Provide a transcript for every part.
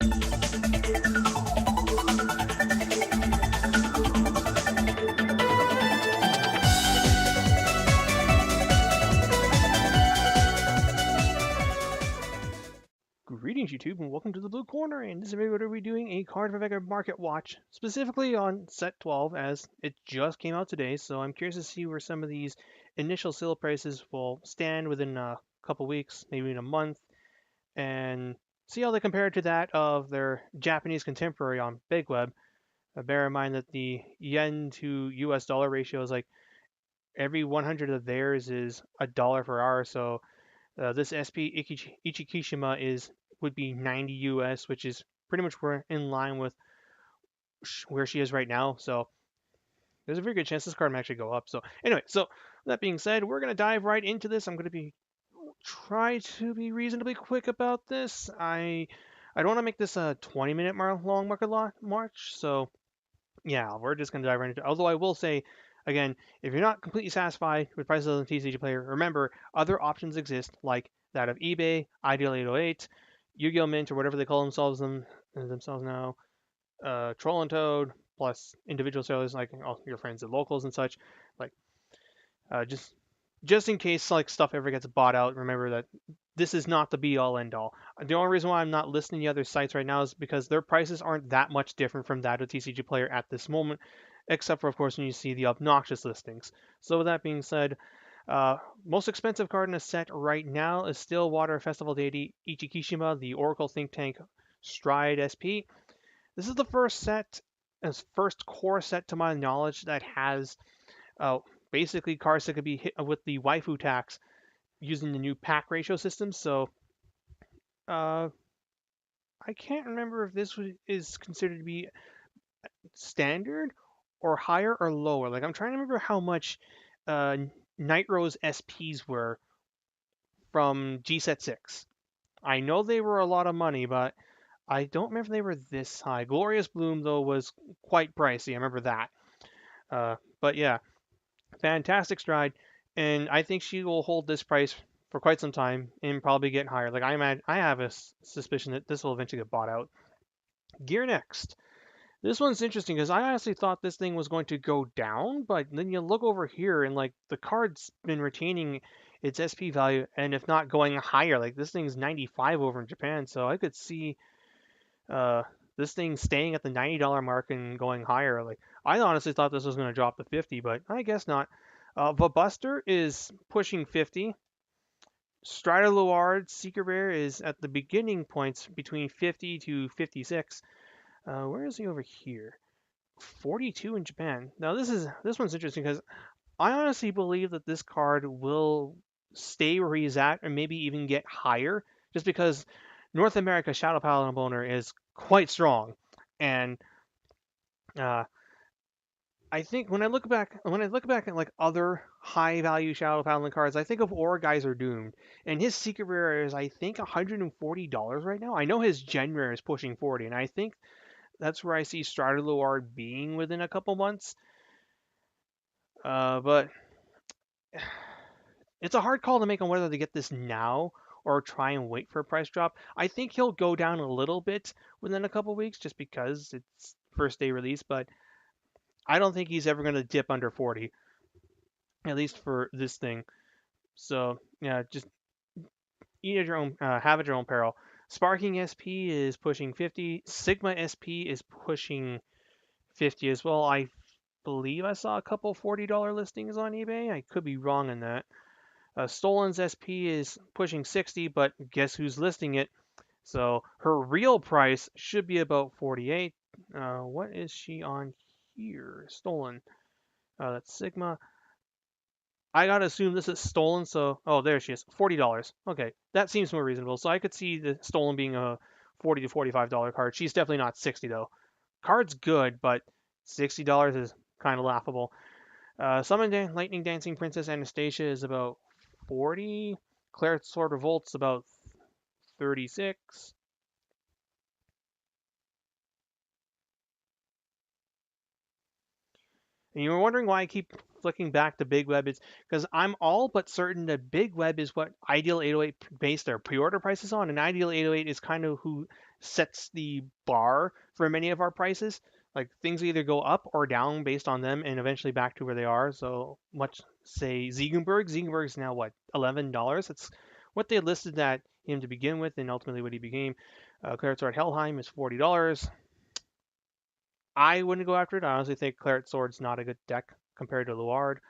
Greetings YouTube and welcome to the Blue Corner. In this video we'll be doing a Cardfight Vanguard market watch, specifically on set 12 as it just came out today. So I'm curious to see where some of these initial sale prices will stand within a couple weeks, maybe in a month, and see how they compare to that of their Japanese contemporary on Big Web. Bear in mind that the yen to US dollar ratio is like every 100 of theirs is a dollar per hour. So this SP Ichikishima would be 90 US, which is pretty much in line with where she is right now. So there's a very good chance this card might actually go up. So anyway, so that being said, we're gonna dive right into this. I'm gonna try to be reasonably quick about this. I don't want to make this a 20-minute long market march. So yeah, we're just gonna dive right into it. Although I will say, again, if you're not completely satisfied with prices of the TCG player, remember other options exist like that of eBay, Ideal 808, Yu-Gi-Oh! Mint, or whatever they call themselves now, Troll and Toad, plus individual sellers like all your friends and locals and such. Like, just in case like stuff ever gets bought out, remember that this is not the be all end all. The only reason why I'm not listing the other sites right now is because their prices aren't that much different from that of TCG Player at this moment, except for of course when you see the obnoxious listings. So with that being said, most expensive card in the set right now is still Water Festival Deity Ichikishima, the Oracle Think Tank Stride SP. This is the first core set to my knowledge that has uh, basically cards that could be hit with the waifu tax using the new pack ratio system. So uh, I can't remember if this is considered to be standard or higher or lower. Like I'm trying to remember how much uh, Night Rose SPs were from G Set 6. I know they were a lot of money, but I don't remember they were this high. Glorious Bloom, though, was quite pricey. I remember that. But yeah, fantastic stride. And I think she will hold this price for quite some time and probably get higher. Like I have a suspicion that this will eventually get bought out. Gear next. This one's interesting because I honestly thought this thing was going to go down, but then you look over here and like the card's been retaining its SP value, and if not going higher, like this thing's 95 over in Japan, so I could see uh, this thing staying at the $90 mark and going higher. Like I honestly thought this was going to drop to 50, but I guess not. Vabuster is pushing 50. Strider Luard Secret Rare is at the beginning points between 50 to 56. Where is he over here? 42 in Japan. Now this one's interesting because I honestly believe that this card will stay where he's at or maybe even get higher just because North America Shadow Paladin Boner is quite strong. And uh, I think when I look back at like other high value Shadow Paladin cards, I think of Geyser Doomed, and his secret rare is I think $140 right now. I know his gen rare is pushing 40, and I think that's where I see Strider Luard being within a couple months. But it's a hard call to make on whether to get this now or try and wait for a price drop. I think he'll go down a little bit within a couple weeks just because it's first day release, but I don't think he's ever going to dip under 40, at least for this thing. So yeah, just eat at your own, have at your own peril. Sparking SP is pushing 50. Sigma SP is pushing 50 as well. I believe I saw a couple $40 listings on eBay. I could be wrong in that. Stolen's SP is pushing 60, but guess who's listing it? So her real price should be about 48. What is she on here? Stolen. That's Sigma. I gotta assume this is stolen, so oh, there she is, $40. Okay, that seems more reasonable. So I could see the stolen being a $40 to $45 card. She's definitely not 60 though. Card's good, but $60 is kind of laughable. Lightning Dancing Princess Anastasia is about 40. Claire Sword Revolt's about 36. And you were wondering why I keep flicking back to Big Web. It's because I'm all but certain that Big Web is what Ideal 808 based their pre-order prices on, and Ideal 808 is kind of who sets the bar for many of our prices. Like things either go up or down based on them, and eventually back to where they are. So much say Ziegenberg. Ziegenberg's now what, $11? It's what they listed that him to begin with, and ultimately what he became. Claret Sword Helheim is $40. I wouldn't go after it. I honestly think Claret Sword's not a good deck compared to Luard.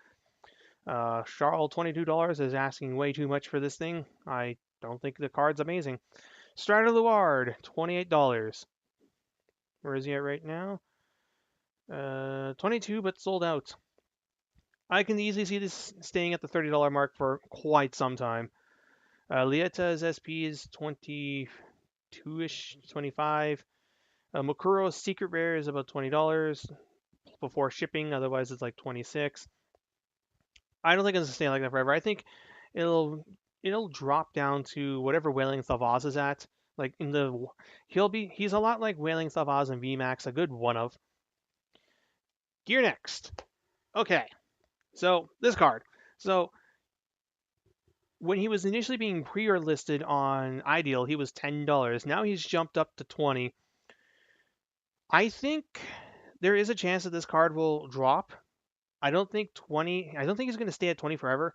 Charles, $22 is asking way too much for this thing. I don't think the card's amazing. Strider Luard, $28. Where is he at right now? 22, but sold out. I can easily see this staying at the $30 mark for quite some time. Lietta's SP is 22-ish, 25. Mokuro's Secret Rare is about $20 before shipping. Otherwise, it's like 26. I don't think it's gonna stay like that forever. I think it'll drop down to whatever Wailing Thavaz is at. Like in the he's a lot like Wailing Thavaz and VMAX, a good one of. Gear next. Okay. So this card. So when he was initially being pre-order listed on Ideal, he was $10. Now he's jumped up to 20. I think there is a chance that this card will drop. I don't think he's going to stay at 20 forever.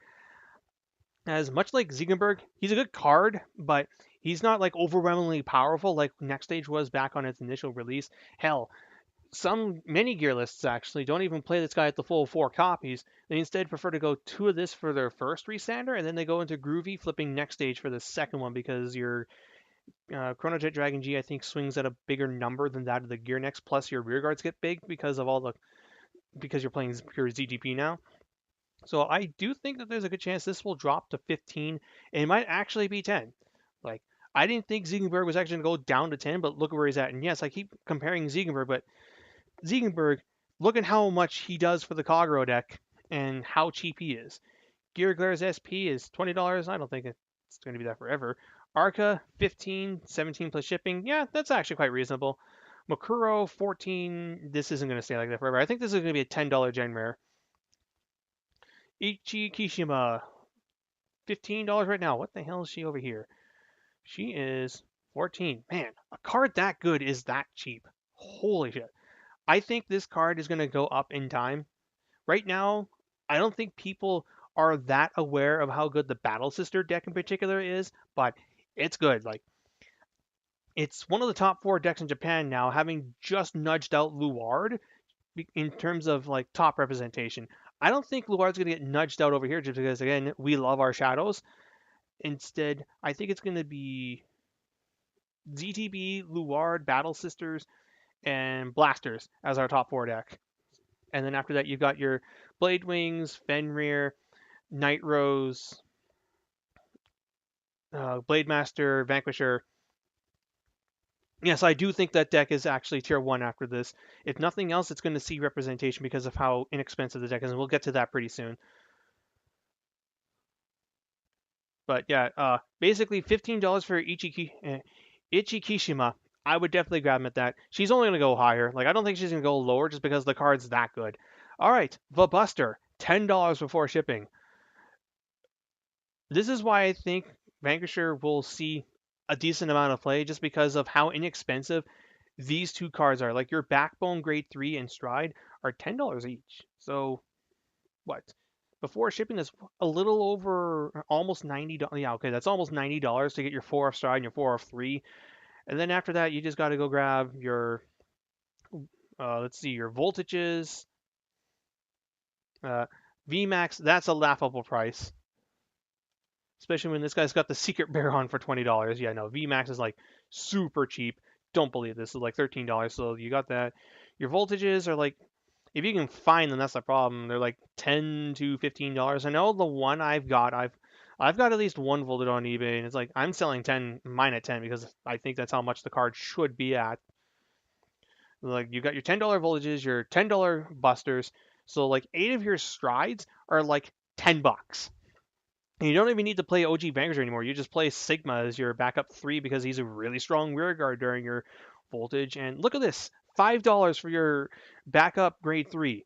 As much like Ziegenberg, he's a good card, but he's not like overwhelmingly powerful like Next Stage was back on its initial release. Hell, many gear lists actually don't even play this guy at the full 4 copies. They instead prefer to go 2 of this for their first restander, and then they go into Groovy, flipping Next Stage for the second one because your Chronojet Dragon G I think swings at a bigger number than that of the Gear Next. Plus your rear guards get big because you're playing pure ZTP now. So I do think that there's a good chance this will drop to 15, and it might actually be 10. Like, I didn't think Ziegenberg was actually going to go down to 10, but look at where he's at. And yes, I keep comparing Ziegenberg, but Ziegenberg, look at how much he does for the Kagero deck and how cheap he is. Gear Glare's SP is $20. I don't think it's going to be that forever. Arca, 15, 17 plus shipping. Yeah, that's actually quite reasonable. Mokuro, 14. This isn't going to stay like that forever. I think this is going to be a $10 gen rare. Ichikishima, $15 right now. What the hell is she over here? She is 14. Man, a card that good is that cheap. Holy shit. I think this card is going to go up in time. Right now, I don't think people are that aware of how good the Battle Sister deck in particular is, but it's good. Like, it's one of the top 4 decks in Japan now, having just nudged out Luard in terms of like top representation. I don't think Luard's going to get nudged out over here just because, again, we love our shadows. Instead, I think it's going to be ZTB, Luard, Battle Sisters, and Blasters as our top 4 deck. And then after that, you've got your Blade Wings, Fenrir, Night Rose, Blade Master, Vanquisher. Yes, I do think that deck is actually tier 1 after this. If nothing else, it's going to see representation because of how inexpensive the deck is, and we'll get to that pretty soon. But yeah, basically $15 for Ichikishima. I would definitely grab him at that. She's only going to go higher. Like, I don't think she's going to go lower just because the card's that good. All right, the Buster, $10 before shipping. This is why I think Vanquisher will see a decent amount of play just because of how inexpensive these 2 cards are. Like your Backbone Grade 3 and Stride are $10 each. So what? Before shipping is a little over almost $90. Yeah, okay, that's almost $90 to get your 4 off Stride and your 4 off 3. And then after that, you just got to go grab your, let's see, your voltages. VMAX, that's a laughable price. Especially when this guy's got the Secret Bear on for $20. Yeah, no, VMAX is like super cheap. Don't believe this is like $13. So you got that. Your voltages are like, if you can find them, that's the problem. They're like $10 to $15. I know the one I've got at least one voltage on eBay, and it's like I'm selling mine at 10 because I think that's how much the card should be at. Like you got your $10 voltages, your $10 busters. So like 8 of your strides are like $10. And you don't even need to play OG Vanguard anymore. You just play Sigma as your backup 3 because he's a really strong rear guard during your voltage. And look at this, $5 for your backup grade 3.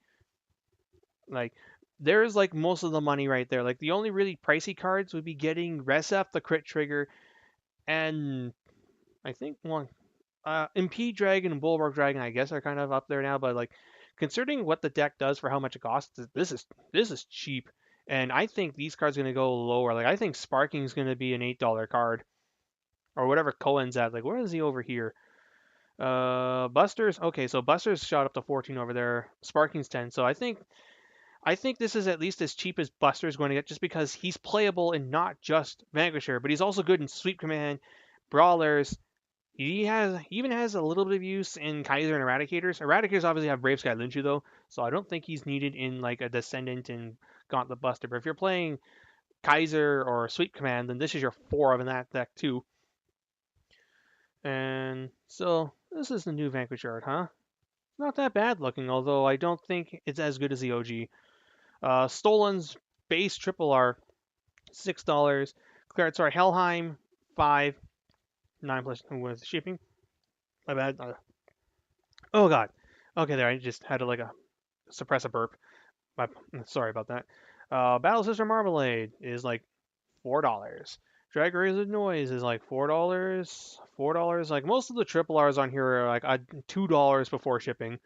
Like, there's like most of the money right there. Like, the only really pricey cards would be getting Resef, the crit trigger, and I think Impede Dragon and Bulwark Dragon, I guess, are kind of up there now, but like considering what the deck does for how much it costs, this is cheap. And I think these cards are gonna go lower. Like I think Sparking is gonna be an $8 card or whatever Cohen's at. Like where is he over here? Busters. Okay, so Busters shot up to 14 over there. Sparking's 10. So I think this is at least as cheap as Buster's going to get, just because he's playable in not just Vanquisher, but he's also good in Sweep Command, Brawlers. He even has a little bit of use in Kaiser and Eradicators. Eradicators obviously have Brave Sky Linchu though, so I don't think he's needed in like a Descendant and Gauntlet Buster. But if you're playing Kaiser or Sweep Command, then this is your 4 of in that deck too. And so this is the new Vanquish art, huh? Not that bad looking, although I don't think it's as good as the OG. Stolen's base triple R, $6. Sorry, Helheim, 5, 9 plus with shipping. My bad. Oh god. Okay, there. I just had to like suppress a burp. Sorry about that. Battle Sister Marmalade is like $4. Drag Razor Noise is like $4. $4. Like most of the triple R's on here are like $2 before shipping.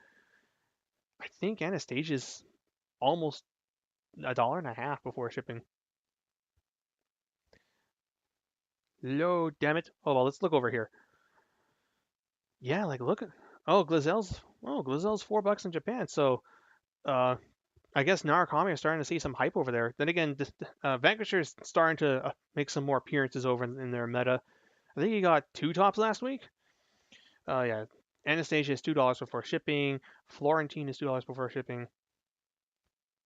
I think Anastasia's almost $1.50 before shipping. Low, damn it. Oh well, let's look over here. Yeah, like look at Glizelle's $4 in Japan. So I guess Narukami are starting to see some hype over there. Then again, Vanquisher's starting to make some more appearances over in their meta. I think he got 2 tops last week. Yeah, Anastasia is $2 before shipping. Florentine is $2 before shipping.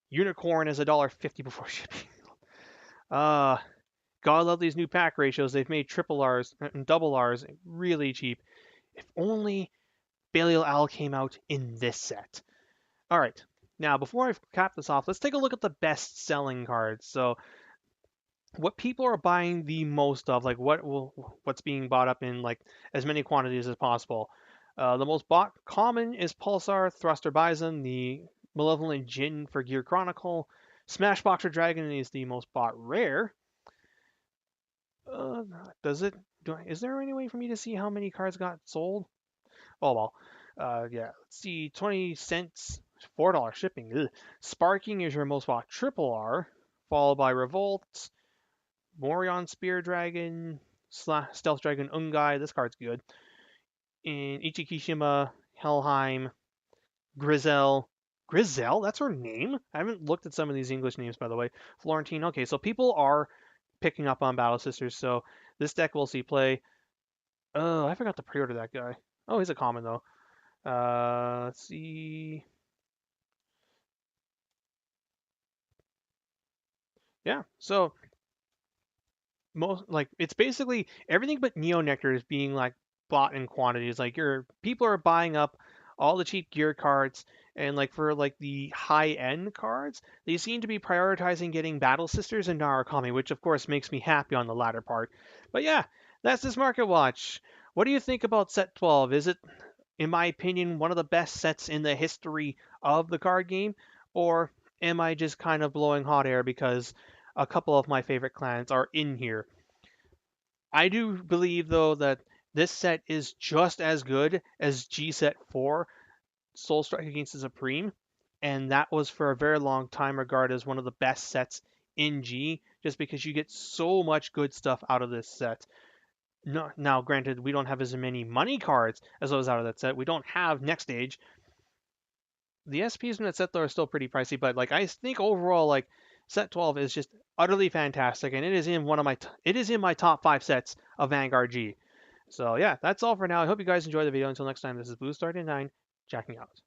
Unicorn is $1.50 before shipping. God love these new pack ratios. They've made triple R's and double R's really cheap. If only Belial Al came out in this set. All right. Now, before I cap this off, let's take a look at the best-selling cards. So, what people are buying the most of, like what's being bought up in like as many quantities as possible. The most bought common is Pulsar, Thruster Bison, the Malevolent Djinn for Gear Chronicle. Smashboxer Dragon is the most bought rare. Does it? Is there any way for me to see how many cards got sold? Oh well. Yeah. Let's see. 20 cents, $4 shipping. Ugh. Sparking is your most bought triple R, followed by Revolt, Morion Spear Dragon, Stealth Dragon Ungai. This card's good. In Ichikishima, Helheim, Grizel. Grizel? That's her name? I haven't looked at some of these English names, by the way. Florentine. Okay, so people are picking up on Battle Sisters, so this deck will see play. Oh, I forgot to pre-order that guy. Oh, he's a common, though. Let's see. Yeah, so most like it's basically everything but Neo Nectar is being like bought in quantities. Like your people are buying up all the cheap gear cards, and like for like the high end cards, they seem to be prioritizing getting Battle Sisters and Narukami, which of course makes me happy on the latter part. But yeah, that's this market watch. What do you think about set 12? Is it, in my opinion, one of the best sets in the history of the card game, or am I just kind of blowing hot air because a couple of my favorite clans are in here? I do believe though that this set is just as good as G Set 4, Soul Strike Against the Supreme, and that was for a very long time regarded as one of the best sets in G, just because you get so much good stuff out of this set. No, now, granted, we don't have as many money cards as those out of that set. We don't have Next Age. The SPs in that set though are still pretty pricey, but like I think overall, like set 12 is just utterly fantastic, and it is in it is in my top 5 sets of Vanguard G. So yeah, that's all for now. I hope you guys enjoyed the video. Until next time, this is Blue Star 9, checking out.